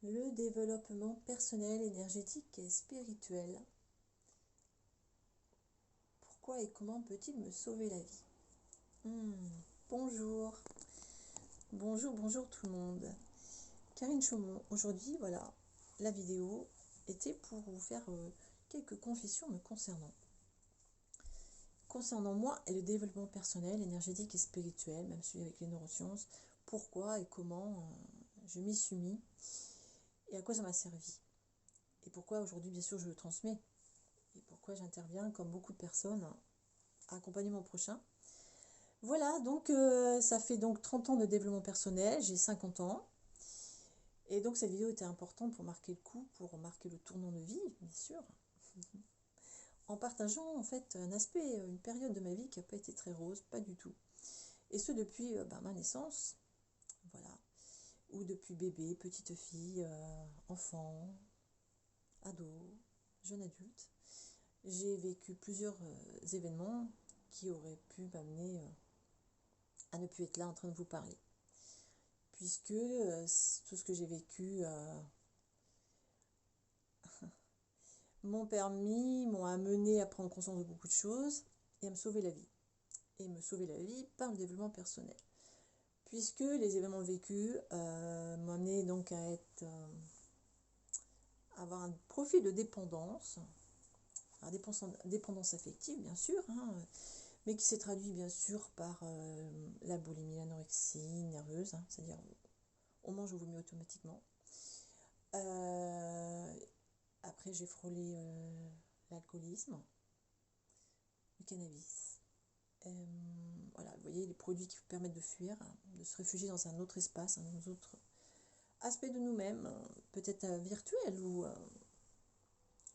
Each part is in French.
Le développement personnel, énergétique et spirituel. Pourquoi et comment peut-il me sauver la vie? Bonjour, bonjour tout le monde. Karine Chaumont, aujourd'hui, voilà, la vidéo était pour vous faire quelques confessions me concernant. Concernant moi et le développement personnel, énergétique et spirituel, même celui avec les neurosciences, pourquoi et comment je m'y suis mis et à quoi ça m'a servi. Et pourquoi aujourd'hui, bien sûr, je le transmets. Et pourquoi j'interviens, comme beaucoup de personnes, à accompagner mon prochain. Voilà, donc ça fait donc 30 ans de développement personnel, j'ai 50 ans. Et donc cette vidéo était importante pour marquer le coup, pour marquer le tournant de vie, bien sûr. En partageant en fait un aspect, une période de ma vie qui n'a pas été très rose, pas du tout. Et ce depuis ma naissance, voilà. Ou depuis bébé, petite fille, enfant, ado, jeune adulte. J'ai vécu plusieurs événements qui auraient pu m'amener à ne plus être là en train de vous parler. Puisque tout ce que j'ai vécu m'ont amené à prendre conscience de beaucoup de choses et à me sauver la vie. Et me sauver la vie par le développement personnel. Puisque les événements vécus m'ont amené donc à avoir un profil de dépendance, alors dépendance affective bien sûr, mais qui s'est traduit bien sûr par la boulimie, l'anorexie nerveuse, c'est-à-dire on mange au vomi automatiquement. Après j'ai frôlé l'alcoolisme, le cannabis. Voilà, vous voyez les produits qui vous permettent de fuir, de se réfugier dans un autre espace, un autre aspect de nous-mêmes, peut-être virtuel ou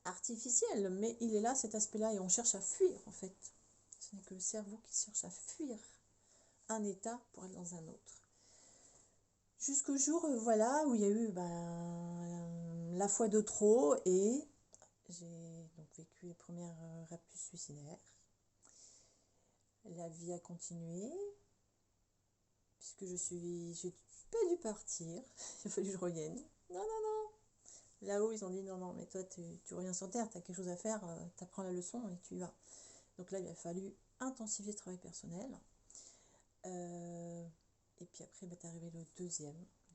artificiel, mais il est là cet aspect-là et on cherche à fuir en fait. Ce n'est que le cerveau qui cherche à fuir un état pour aller dans un autre. Jusqu'au jour voilà, où il y a eu la fois de trop et j'ai donc vécu les premières rapus suicidaires. La vie a continué, puisque j'ai pas dû partir, il a fallu que je revienne. Non, non, non. Là-haut, ils ont dit non, non, mais toi, tu reviens sur Terre, tu as quelque chose à faire, tu apprends la leçon et tu y vas. Donc là, il a fallu intensifier le travail personnel. Et puis après, t'es arrivé le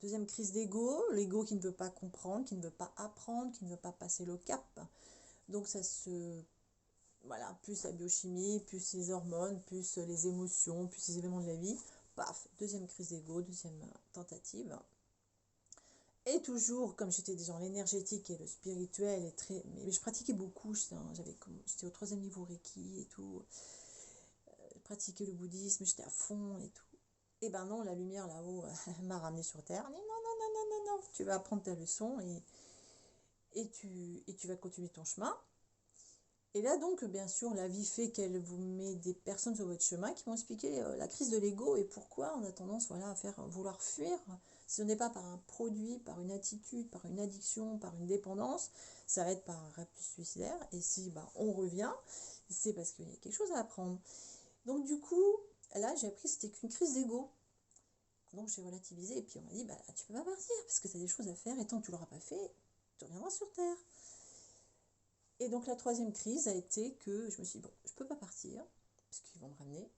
deuxième crise d'ego, l'ego qui ne veut pas comprendre, qui ne veut pas apprendre, qui ne veut pas passer le cap. Donc ça se... Voilà, plus la biochimie, plus les hormones, plus les émotions, plus les événements de la vie. Paf, deuxième crise d'ego, deuxième tentative. Et toujours, comme j'étais déjà dans l'énergétique et le spirituel, mais je pratiquais beaucoup, j'étais au troisième niveau Reiki et tout, je pratiquais le bouddhisme, j'étais à fond et tout. Et ben non, la lumière là-haut m'a ramené sur Terre. Elle dit non, non, non, non, non, non, tu vas apprendre ta leçon et tu vas continuer ton chemin. Et là donc, bien sûr, la vie fait qu'elle vous met des personnes sur votre chemin qui vont expliquer la crise de l'ego et pourquoi on a tendance voilà, à vouloir fuir. Si ce n'est pas par un produit, par une attitude, par une addiction, par une dépendance, ça va être par un rapus suicidaire. Et si on revient, c'est parce qu'il y a quelque chose à apprendre. Donc du coup, là j'ai appris que c'était qu'une crise d'ego. Donc j'ai relativisé et puis on m'a dit tu peux pas partir parce que tu as des choses à faire et tant que tu l'auras pas fait, tu reviendras sur Terre. Et donc la troisième crise a été que je me suis dit, bon, je peux pas partir, parce qu'ils vont me ramener.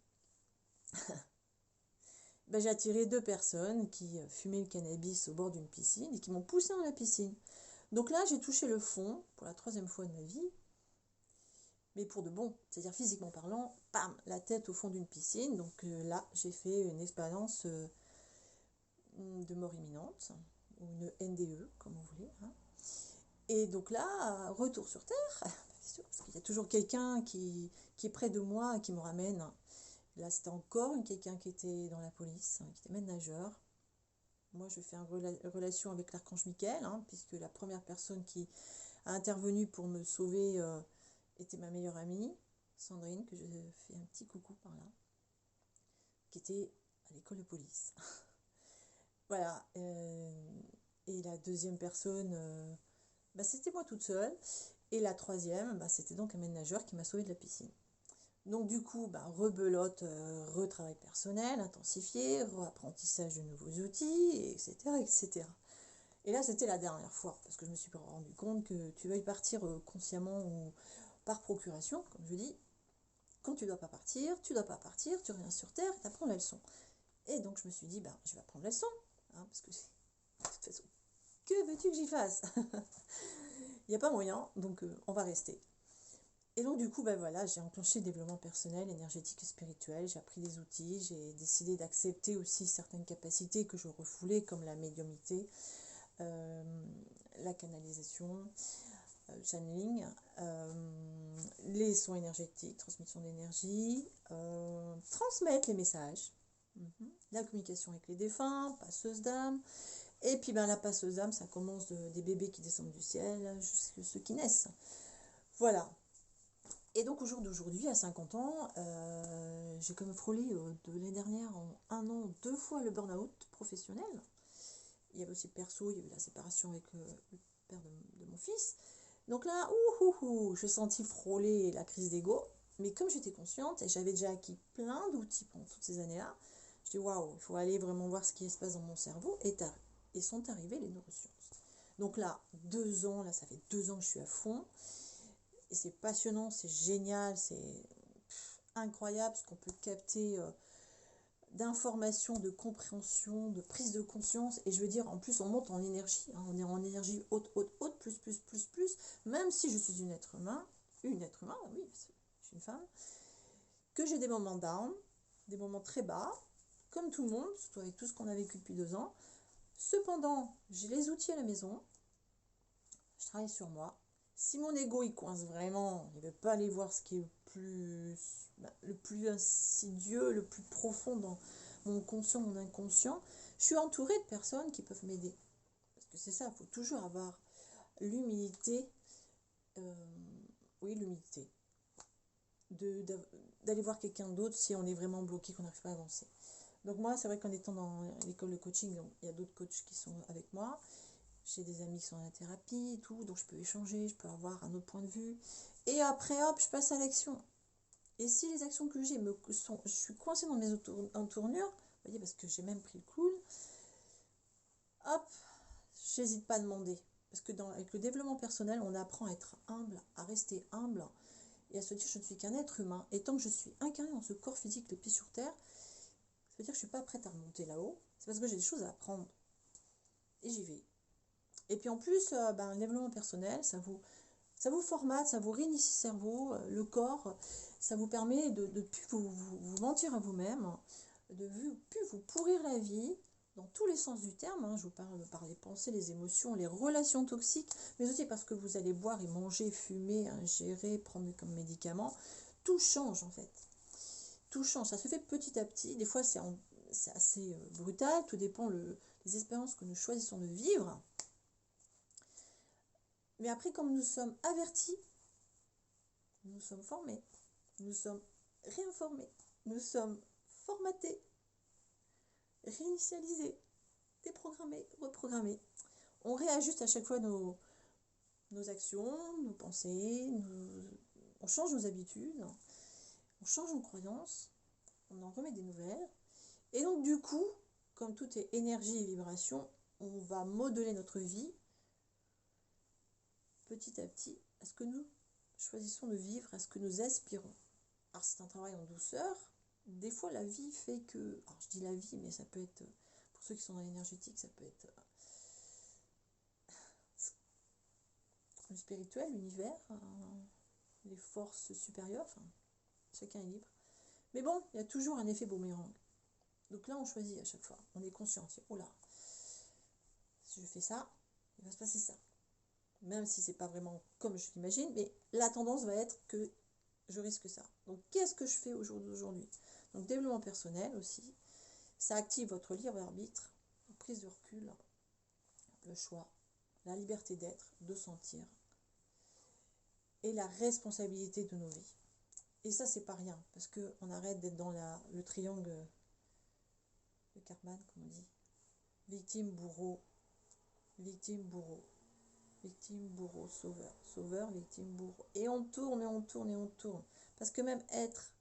J'ai attiré deux personnes qui fumaient le cannabis au bord d'une piscine et qui m'ont poussé dans la piscine. Donc là, j'ai touché le fond pour la troisième fois de ma vie, mais pour de bon, c'est-à-dire physiquement parlant, bam, la tête au fond d'une piscine. Donc là, j'ai fait une expérience de mort imminente, ou une NDE, comme vous voulez. Et donc là, retour sur Terre, parce qu'il y a toujours quelqu'un qui est près de moi et qui me ramène. Là, c'était encore quelqu'un qui était dans la police, qui était maître nageur. Moi, je fais une relation avec l'archange Michael, puisque la première personne qui a intervenu pour me sauver était ma meilleure amie, Sandrine, que je fais un petit coucou par là, qui était à l'école de police. Voilà. Et la deuxième personne, c'était moi toute seule. Et la troisième, c'était donc un maître nageur qui m'a sauvée de la piscine. Donc du coup, rebelote, retravail personnel, intensifié, reapprentissage de nouveaux outils, etc., etc. Et là, c'était la dernière fois, parce que je me suis rendu compte que tu veuilles partir consciemment ou par procuration, comme je dis, quand tu dois pas partir, tu dois pas partir, tu reviens sur Terre et tu apprends la leçon. Et donc, je me suis dit, ben, je vais apprendre la leçon, hein, parce que de toute façon, que veux-tu que j'y fasse? Il n'y a pas moyen, donc on va rester. Et donc, du coup, ben voilà, j'ai enclenché le développement personnel, énergétique et spirituel. J'ai appris des outils. J'ai décidé d'accepter aussi certaines capacités que je refoulais, comme la médiumnité, euh, la canalisation, channeling, les soins énergétiques, transmission d'énergie, transmettre les messages, la communication avec les défunts, passeuse d'âme. Et puis, ben, la passeuse d'âme, ça commence des bébés qui descendent du ciel jusqu'à ceux qui naissent. Voilà. Et donc au jour d'aujourd'hui, à 50 ans, j'ai quand même frôlé de l'année dernière en un an 2 fois le burn-out professionnel. Il y avait aussi le perso, il y avait la séparation avec le père de mon fils. Donc là, j'ai senti frôler la crise d'ego. Mais comme j'étais consciente et j'avais déjà acquis plein d'outils pendant toutes ces années-là, je dis waouh, il faut aller vraiment voir ce qui se passe dans mon cerveau. Et sont arrivées les neurosciences. Donc là, 2 ans, là ça fait 2 ans que je suis à fond. Et c'est passionnant, c'est génial, c'est incroyable ce qu'on peut capter d'informations, de compréhension, de prise de conscience. Et je veux dire, en plus, on monte en énergie. Hein, on est en énergie haute, haute, haute, plus. Même si je suis une être humain, oui, je suis une femme, que j'ai des moments down, des moments très bas, comme tout le monde, surtout avec tout ce qu'on a vécu depuis 2 ans. Cependant, j'ai les outils à la maison, je travaille sur moi. Si mon ego il coince vraiment, il ne veut pas aller voir ce qui est le plus insidieux, le plus profond dans mon conscient, mon inconscient, je suis entourée de personnes qui peuvent m'aider. Parce que c'est ça, il faut toujours avoir l'humilité, euh, oui, l'humilité, d'aller voir quelqu'un d'autre si on est vraiment bloqué, qu'on n'arrive pas à avancer. Donc moi, c'est vrai qu'en étant dans l'école de coaching, il y a d'autres coachs qui sont avec moi. J'ai des amis qui sont dans la thérapie et tout, donc je peux échanger, je peux avoir un autre point de vue. Et après, hop, je passe à l'action. Et si les actions que j'ai je suis coincée dans mes entournures, vous voyez, parce que j'ai même pris le cool, hop, j'hésite pas à demander. Parce que avec le développement personnel, on apprend à être humble, à rester humble, et à se dire je ne suis qu'un être humain. Et tant que je suis incarnée dans ce corps physique, les pieds sur terre, ça veut dire que je ne suis pas prête à remonter là-haut. C'est parce que j'ai des choses à apprendre. Et j'y vais. Et puis en plus, le développement personnel, ça vous formate, ça vous réinitie le cerveau, le corps, ça vous permet de ne plus vous mentir à vous-même, de ne plus vous pourrir la vie, dans tous les sens du terme. Hein. Je vous parle par les pensées, les émotions, les relations toxiques, mais aussi parce que vous allez boire et manger, fumer, ingérer, prendre comme médicaments. Tout change en fait. Tout change, ça se fait petit à petit. Des fois, c'est assez brutal, tout dépend des expériences que nous choisissons de vivre. Mais après, comme nous sommes avertis, nous sommes formés, nous sommes réinformés, nous sommes formatés, réinitialisés, déprogrammés, reprogrammés. On réajuste à chaque fois nos actions, nos pensées, on change nos habitudes, on change nos croyances, on en remet des nouvelles. Et donc du coup, comme tout est énergie et vibration, on va modeler notre vie petit à petit à ce que nous choisissons de vivre, à ce que nous aspirons. Alors c'est un travail en douceur. Des fois la vie fait que, alors je dis la vie, mais ça peut être, pour ceux qui sont dans l'énergétique, ça peut être le spirituel, l'univers, les forces supérieures, enfin chacun est libre. Mais bon, il y a toujours un effet boomerang. Donc là on choisit à chaque fois, on est conscient, c'est oh là, si je fais ça, il va se passer ça. Même si c'est pas vraiment comme je l'imagine, mais la tendance va être que je risque ça. Donc qu'est-ce que je fais au jour d'aujourd'hui? Donc développement personnel aussi, ça active votre libre arbitre, prise de recul, le choix, la liberté d'être, de sentir, et la responsabilité de nos vies. Et ça, c'est pas rien, parce qu'on arrête d'être dans le triangle de Karpman, comme on dit. Victime, bourreau, victime, bourreau, victime, bourreau, sauveur, sauveur, victime, bourreau. Et on tourne, et on tourne, et on tourne. Parce que même être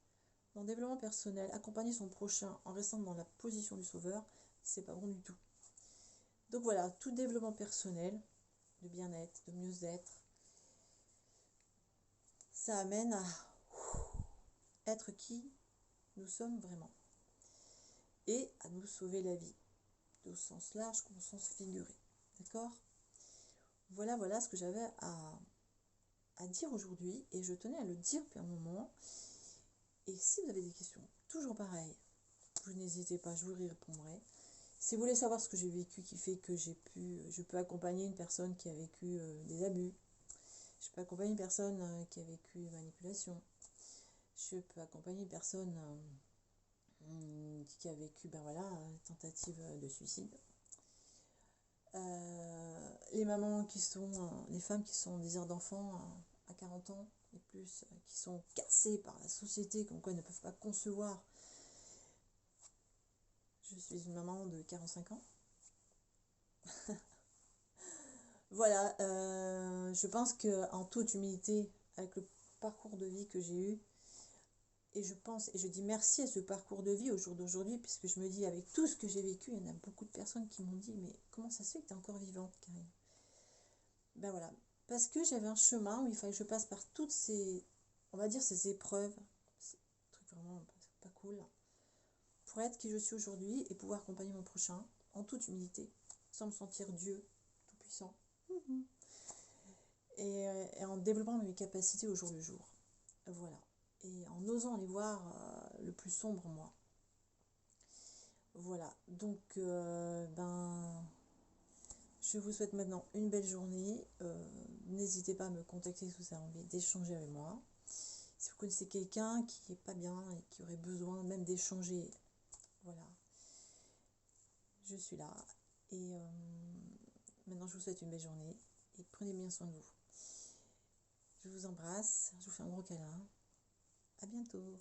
dans le développement personnel, accompagner son prochain en restant dans la position du sauveur, c'est pas bon du tout. Donc voilà, tout développement personnel, de bien-être, de mieux-être, ça amène à être qui nous sommes vraiment et à nous sauver la vie, au sens large comme au sens figuré. D'accord? Voilà ce que j'avais à dire aujourd'hui et je tenais à le dire depuis un moment. Et si vous avez des questions, toujours pareil, vous n'hésitez pas, je vous y répondrai. Si vous voulez savoir ce que j'ai vécu qui fait que je peux accompagner une personne qui a vécu des abus, je peux accompagner une personne qui a vécu manipulation, je peux accompagner une personne qui a vécu tentative de suicide. Les mamans qui sont, les femmes qui sont en désir d'enfant à 40 ans et plus, qui sont cassées par la société, comme quoi elles ne peuvent pas concevoir. Je suis une maman de 45 ans. Voilà, je pense qu'en toute humilité, avec le parcours de vie que j'ai eu, et je pense, et je dis merci à ce parcours de vie au jour d'aujourd'hui, puisque je me dis, avec tout ce que j'ai vécu, il y en a beaucoup de personnes qui m'ont dit, mais comment ça se fait que tu es encore vivante, Karine? Ben voilà, parce que j'avais un chemin où il fallait que je passe par toutes ces, on va dire, ces épreuves, ces trucs vraiment pas cool, pour être qui je suis aujourd'hui et pouvoir accompagner mon prochain en toute humilité, sans me sentir Dieu tout-puissant. Et en développant mes capacités au jour le jour. Voilà. Et en osant les voir le plus sombre en moi. Voilà. Donc, je vous souhaite maintenant une belle journée. N'hésitez pas à me contacter si vous avez envie d'échanger avec moi. Si vous connaissez quelqu'un qui n'est pas bien et qui aurait besoin même d'échanger, voilà. Je suis là. Et maintenant, je vous souhaite une belle journée. Et prenez bien soin de vous. Je vous embrasse. Je vous fais un gros câlin. À bientôt.